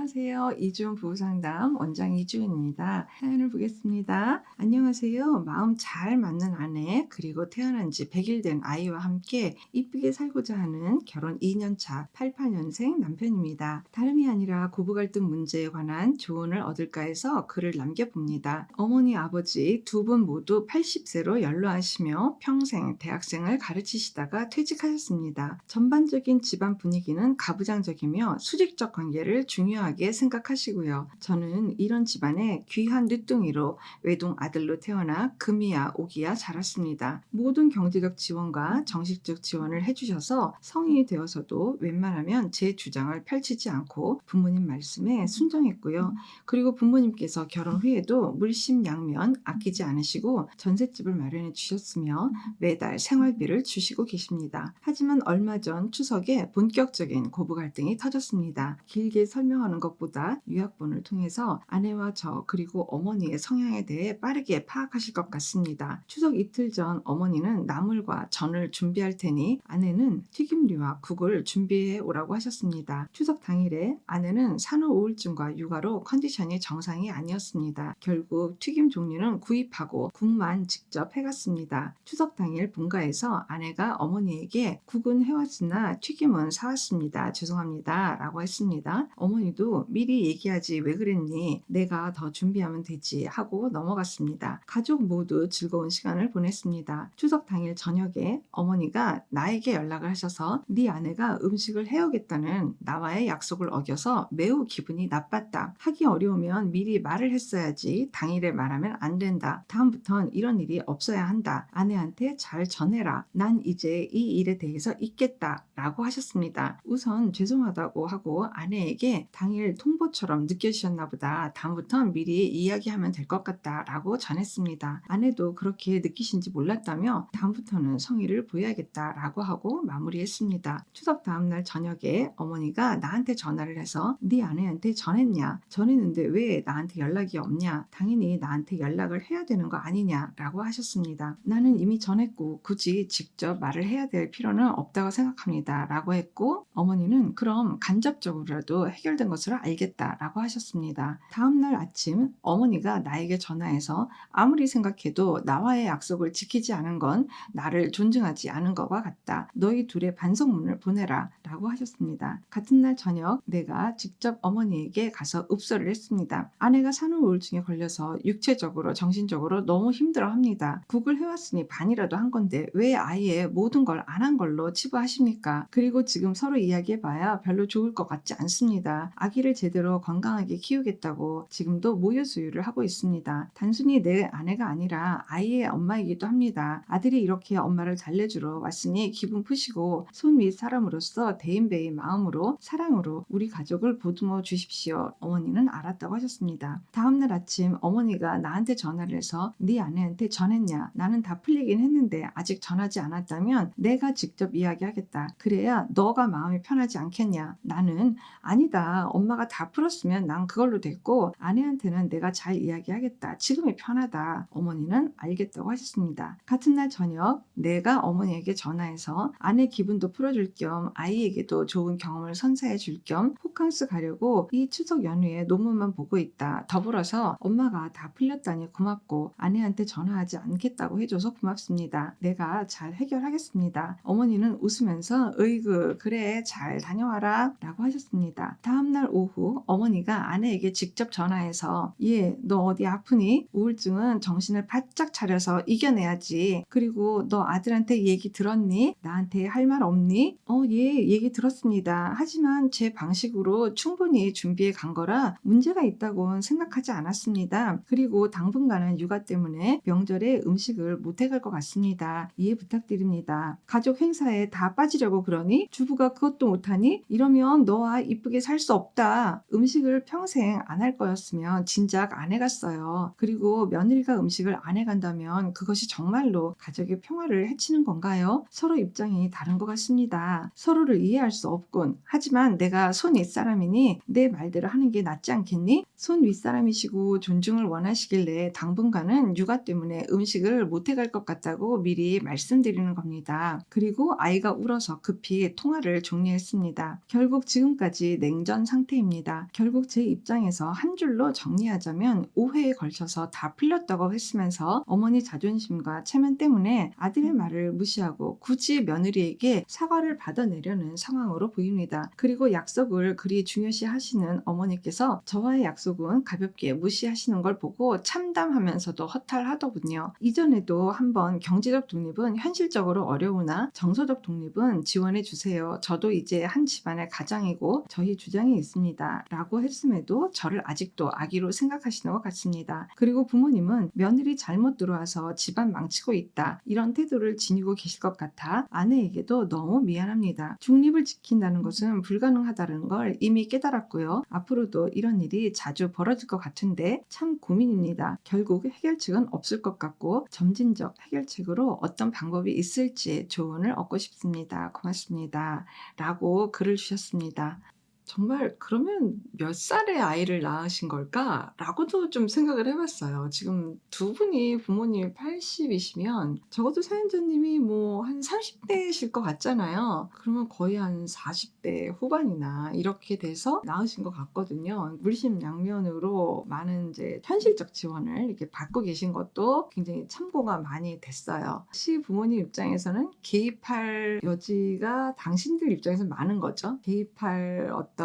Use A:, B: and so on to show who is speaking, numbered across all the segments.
A: 안녕하세요. 이주은 부부상담 원장 이주은입니다. 사연을 보겠습니다. 안녕하세요. 마음 잘 맞는 아내 그리고 태어난 지 100일 된 아이와 함께 이쁘게 살고자 하는 결혼 2년 차 88년생 남편입니다. 다름이 아니라 고부 갈등 문제에 관한 조언을 얻을까 해서 글을 남겨봅니다. 어머니 아버지 두 분 모두 80세로 연로하시며 평생 대학생을 가르치시다가 퇴직하셨습니다. 전반적인 집안 분위기는 가부장적이며 수직적 관계를 중요하게 생각하시고요. 저는 이런 집안의 귀한 늦둥이로 외동 아들로 태어나 금이야 오기야 자랐습니다. 모든 경제적 지원과 정식적 지원을 해주셔서 성인이 되어서도 웬만하면 제 주장을 펼치지 않고 부모님 말씀에 순종했고요. 그리고 부모님께서 결혼 후에도 물심양면 아끼지 않으시고 전셋집을 마련해 주셨으며 매달 생활비를 주시고 계십니다. 하지만 얼마 전 추석에 본격적인 고부 갈등이 터졌습니다. 길게 설명하는 것보다 요약본을 통해서 아내와 저 그리고 어머니의 성향에 대해 빠르게 파악하실 것 같습니다. 추석 이틀 전 어머니는 나물과 전을 준비할 테니 아내는 튀김류와 국을 준비해 오라고 하셨습니다. 추석 당일에 아내는 산후 우울증과 육아로 컨디션이 정상이 아니었습니다. 결국 튀김 종류는 구입하고 국만 직접 해갔습니다. 추석 당일 본가에서 아내가 어머니에게 국은 해왔으나 튀김은 사왔습니다. 죄송합니다. 라고 했습니다. 어머니도 미리 얘기하지 왜 그랬니? 내가 더 준비하면 되지 하고 넘어갔습니다. 가족 모두 즐거운 시간을 보냈습니다. 추석 당일 저녁에 어머니가 나에게 연락을 하셔서 네 아내가 음식을 해오겠다는 나와의 약속을 어겨서 매우 기분이 나빴다. 하기 어려우면 미리 말을 했어야지 당일에 말하면 안 된다. 다음부턴 이런 일이 없어야 한다. 아내한테 잘 전해라. 난 이제 이 일에 대해서 잊겠다. 라고 하셨습니다. 우선 죄송하다고 하고 아내에게 당일 통보처럼 느껴지셨나 보다. 다음부턴 미리 이야기하면 될 것 같다. 라고 전했습니다. 아내도 그렇게 느끼신지 몰랐다며 다음부터는 성의를 보여야겠다. 라고 하고 마무리했습니다. 추석 다음날 저녁에 어머니가 나한테 전화를 해서 네 아내한테 전했냐? 전했는데 왜 나한테 연락이 없냐? 당연히 나한테 연락을 해야 되는 거 아니냐? 라고 하셨습니다. 나는 이미 전했고 굳이 직접 말을 해야 될 필요는 없다고 생각합니다. 라고 했고 어머니는 그럼 간접적으로라도 해결된 것으로 알겠다. 라고 하셨습니다. 다음날 아침 어머니가 나에게 전화해서 아무리 생각해도 나와의 약속을 지키지 않은 건 나를 존중하지 않은 것과 같다. 너희 둘의 반성문을 보내라. 라고 하셨습니다. 같은 날 저녁 내가 직접 어머니에게 가서 읍소를 했습니다. 아내가 산후 우울증에 걸려서 육체적으로 정신적으로 너무 힘들어합니다. 국을 해왔으니 반이라도 한 건데 왜 아예 모든 걸 안 한 걸로 치부하십니까? 그리고 지금 서로 이야기해봐야 별로 좋을 것 같지 않습니다. 아기를 제대로 건강하게 키우겠다고 지금도 모유 수유를 하고 있습니다. 단순히 내 아내가 아니라 아이의 엄마이기도 합니다. 아들이 이렇게 엄마를 달래주러 왔으니 기분 푸시고 손 윗 사람으로서 대인배의 마음으로 사랑으로 우리 가족을 보듬어 주십시오. 어머니는 알았다고 하셨습니다. 다음날 아침 어머니가 나한테 전화를 해서 네 아내한테 전했냐? 나는 다 풀리긴 했는데 아직 전하지 않았다면 내가 직접 이야기하겠다. 그래야 너가 마음이 편하지 않겠냐? 나는 아니다. 엄마가 다 풀었으면 난 그걸로 됐고 아내한테는 내가 잘 이야기하겠다. 지금이 편하다. 어머니는 알겠다고 하셨습니다. 같은 날 저녁 내가 어머니에게 전화해서 아내 기분도 풀어줄 겸 아이에게도 좋은 경험을 선사해 줄 겸 호캉스 가려고 이 추석 연휴에 논문만 보고 있다. 더불어서 엄마가 다 풀렸다니 고맙고 아내한테 전화하지 않겠다고 해줘서 고맙습니다. 내가 잘 해결하겠습니다. 어머니는 웃으면서 으이그 그래 잘 다녀와라 라고 하셨습니다. 다음날 오후 어머니가 아내에게 직접 전화해서 얘 너 어디 아프니? 우울증은 정신을 바짝 차려서 이겨내야지. 그리고 너 아들한테 얘기 들었니? 나한테 할 말 없니? 예 얘기 들었습니다. 하지만 제 방식으로 충분히 준비해 간 거라 문제가 있다고는 생각하지 않았습니다. 그리고 당분간은 육아 때문에 명절에 음식을 못 해갈 것 같습니다. 이해 부탁드립니다. 가족 행사에 다 빠지려고 그러니? 주부가 그것도 못하니? 이러면 너와 이쁘게 살 수 없다. 음식을 평생 안 할 거였으면 진작 안 해갔어요. 그리고 며느리가 음식을 안 해간다면 그것이 정말로 가족의 평화를 해치는 건가요? 서로 입장이 다른 것 같습니다. 서로를 이해할 수 없군. 하지만 내가 손 윗사람이니 내 말대로 하는 게 낫지 않겠니? 손 윗사람이시고 존중을 원하시길래 당분간은 육아 때문에 음식을 못 해갈 것 같다고 미리 말씀드리는 겁니다. 그리고 아이가 울어서 급히 통화를 종료했습니다. 결국 지금까지 냉전 상태입니다. 결국 제 입장에서 한 줄로 정리하자면 5회에 걸쳐서 다 풀렸다고 했으면서 어머니 자존심과 체면 때문에 아들의 말을 무시하고 굳이 며느리에게 사과를 받아내려는 상황으로 보입니다. 그리고 약속을 그리 중요시 하시는 어머니께서 저와의 약속은 가볍게 무시하시는 걸 보고 참담하면서도 허탈하더군요. 이전에도 한번 경제적 독립은 현실적으로 어려우나 정서적 독립은 지원해 주세요. 저도 이제 한 집안의 가장이고 저희 주장이 있습니다. 라고 했음에도 저를 아직도 아기로 생각하시는 것 같습니다. 그리고 부모님은 며느리 잘못 들어와서 집안 망치고 있다. 이런 태도를 지니고 계실 것 같아 아내에게도 너무 미안합니다. 중립을 지킨다는 것은 불가능하다는 걸 이미 깨달았고요. 앞으로도 이런 일이 자주 벌어질 것 같은데 참 고민입니다. 결국 해결책은 없을 것 같고 점진적 해결책으로 어떤 방법이 있을지 조언을 얻고 싶습니다. 고맙습니다. 라고 글을 주셨습니다. 정말 그러면 몇 살의 아이를 낳으신 걸까? 라고도 좀 생각을 해봤어요. 지금 두 분이 부모님이 80이시면 적어도 사연자님이 뭐 한 30대이실 것 같잖아요. 그러면 거의 한 40대 후반이나 이렇게 돼서 낳으신 것 같거든요. 물심양면으로 많은 이제 현실적 지원을 이렇게 받고 계신 것도 굉장히 참고가 많이 됐어요. 시부모님 입장에서는 개입할 여지가 당신들 입장에서 많은 거죠. 개입할 어떤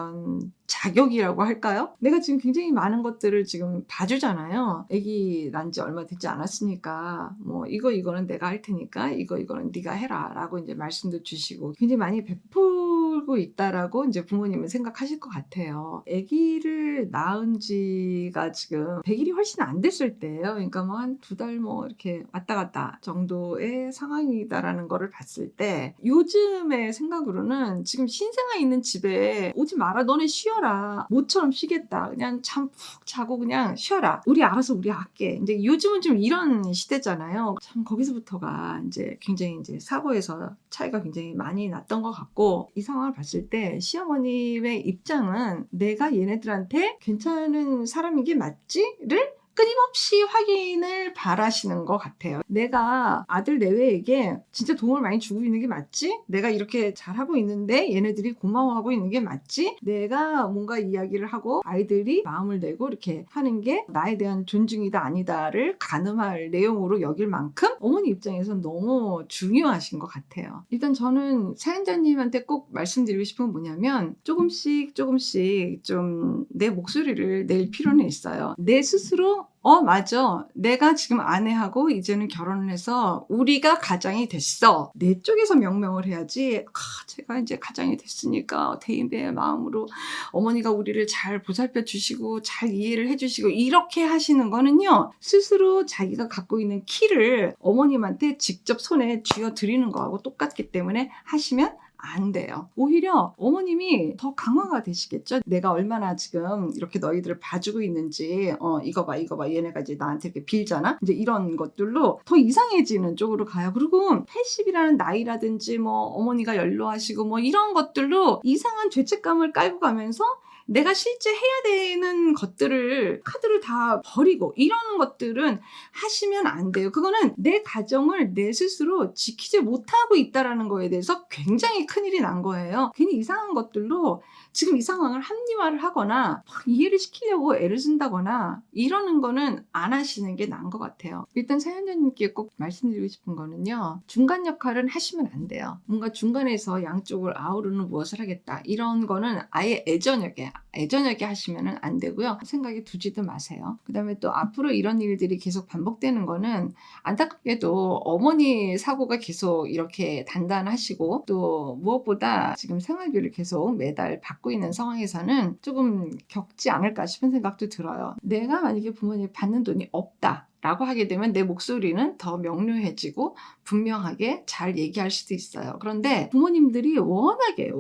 A: 자격이라고 할까요? 내가 지금 굉장히 많은 것들을 지금 봐주잖아요. 아기 난 지 얼마 되지 않았으니까 뭐 이거는 내가 할 테니까 이거는 네가 해라 라고 이제 말씀도 주시고 굉장히 많이 베풀고 있다라고 이제 부모님은 생각하실 것 같아요. 아기를 낳은 지가 지금 100일이 훨씬 안 됐을 때예요. 그러니까 뭐 한 2달 뭐 이렇게 왔다 갔다 정도의 상황이다라는 거를 봤을 때 요즘의 생각으로는 지금 신생아 있는 집에 오지 마라. 너네 쉬어라. 모처럼 쉬겠다. 그냥 잠 푹 자고 그냥 쉬어라. 우리 알아서 우리 할게. 이제 요즘은 좀 이런 시대잖아요. 참 거기서부터가 이제 굉장히 이제 사고에서 차이가 굉장히 많이 났던 것 같고 이 상황을 봤을 때 시어머님의 입장은 내가 얘네들한테 괜찮은 사람인 게 맞지?를 끊임없이 확인을 바라시는 것 같아요. 내가 아들 내외에게 진짜 도움을 많이 주고 있는 게 맞지? 내가 이렇게 잘하고 있는데 얘네들이 고마워하고 있는 게 맞지? 내가 뭔가 이야기를 하고 아이들이 마음을 내고 이렇게 하는 게 나에 대한 존중이다 아니다를 가늠할 내용으로 여길 만큼 어머니 입장에서는 너무 중요하신 것 같아요. 일단 저는 사연자님한테 꼭 말씀드리고 싶은 건 뭐냐면 조금씩 좀 내 목소리를 낼 필요는 있어요. 내 스스로 맞아. 내가 지금 아내하고 이제는 결혼을 해서 우리가 가장이 됐어. 내 쪽에서 명명을 해야지. 제가 이제 가장이 됐으니까 대인배의 마음으로 어머니가 우리를 잘 보살펴 주시고 잘 이해를 해 주시고 이렇게 하시는 거는요. 스스로 자기가 갖고 있는 키를 어머님한테 직접 손에 쥐어 드리는 거하고 똑같기 때문에 하시면 안 돼요. 오히려 어머님이 더 강화가 되시겠죠. 내가 얼마나 지금 이렇게 너희들을 봐주고 있는지 이거 봐 얘네가 이제 나한테 이렇게 빌잖아. 이제 이런 것들로 더 이상해지는 쪽으로 가요. 그리고 80이라는 나이라든지 뭐 어머니가 연로하시고 뭐 이런 것들로 이상한 죄책감을 깔고 가면서 내가 실제 해야 되는 것들을 카드를 다 버리고 이러는 것들은 하시면 안 돼요. 그거는 내 가정을 내 스스로 지키지 못하고 있다라는 거에 대해서 굉장히 큰일이 난 거예요. 괜히 이상한 것들로 지금 이 상황을 합리화를 하거나 이해를 시키려고 애를 쓴다거나 이러는 거는 안 하시는 게 나은 것 같아요. 일단 사연자님께 꼭 말씀드리고 싶은 거는요. 중간 역할은 하시면 안 돼요. 뭔가 중간에서 양쪽을 아우르는 무엇을 하겠다. 이런 거는 아예 애저녁에 하시면 안 되고요. 생각에 두지도 마세요. 그 다음에 또 앞으로 이런 일들이 계속 반복되는 거는 안타깝게도 어머니 사고가 계속 이렇게 단단하시고 또 무엇보다 지금 생활비를 계속 매달 받고 있는 상황에서는 조금 겪지 않을까 싶은 생각도 들어요. 내가 만약에 부모님이 받는 돈이 없다 라고 하게 되면 내 목소리는 더 명료해지고 분명하게 잘 얘기할 수도 있어요. 그런데 부모님들이 워낙에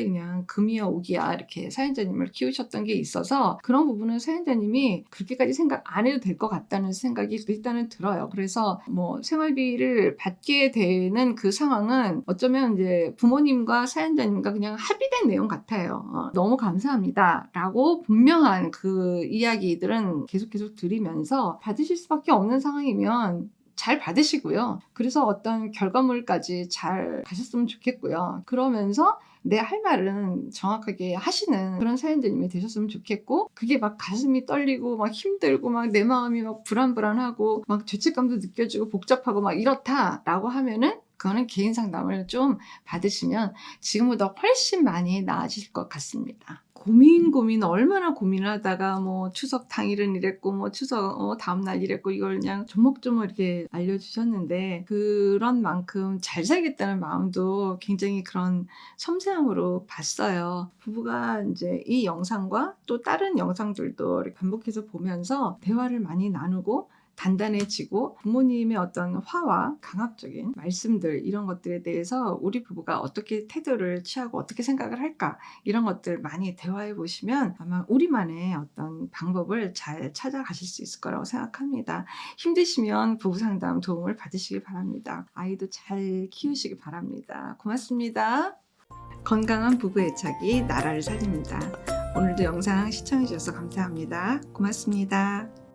A: 그냥 금이야 오기야 이렇게 사연자님을 키우셨던 게 있어서 그런 부분은 사연자님이 그렇게까지 생각 안 해도 될 것 같다는 생각이 일단은 들어요. 그래서 뭐 생활비를 받게 되는 그 상황은 어쩌면 이제 부모님과 사연자님과 그냥 합의된 내용 같아요. 너무 감사합니다 라고 분명한 그 이야기들은 계속 드리면서 받으실 수밖에 없는 상황이면 잘 받으시고요. 그래서 어떤 결과물까지 잘 가셨으면 좋겠고요. 그러면서 내 할 말은 정확하게 하시는 그런 사연자님이 되셨으면 좋겠고, 그게 막 가슴이 떨리고 막 힘들고 막 내 마음이 막 불안불안하고 막 죄책감도 느껴지고 복잡하고 막 이렇다라고 하면은 그거는 개인 상담을 좀 받으시면 지금보다 훨씬 많이 나아질 것 같습니다. 고민 얼마나 고민을 하다가 뭐 추석 당일은 이랬고 뭐 추석 다음날 이랬고, 이걸 그냥 조목조목 이렇게 알려주셨는데, 그런 만큼 잘 살겠다는 마음도 굉장히 그런 섬세함으로 봤어요. 부부가 이제 이 영상과 또 다른 영상들도 이렇게 반복해서 보면서 대화를 많이 나누고 단단해지고, 부모님의 어떤 화와 강압적인 말씀들, 이런 것들에 대해서 우리 부부가 어떻게 태도를 취하고 어떻게 생각을 할까, 이런 것들 많이 대화해 보시면 아마 우리만의 어떤 방법을 잘 찾아가실 수 있을 거라고 생각합니다. 힘드시면 부부 상담 도움을 받으시기 바랍니다. 아이도 잘 키우시기 바랍니다. 고맙습니다. 건강한 부부 애착이 나라를 살립니다. 오늘도 영상 시청해 주셔서 감사합니다. 고맙습니다.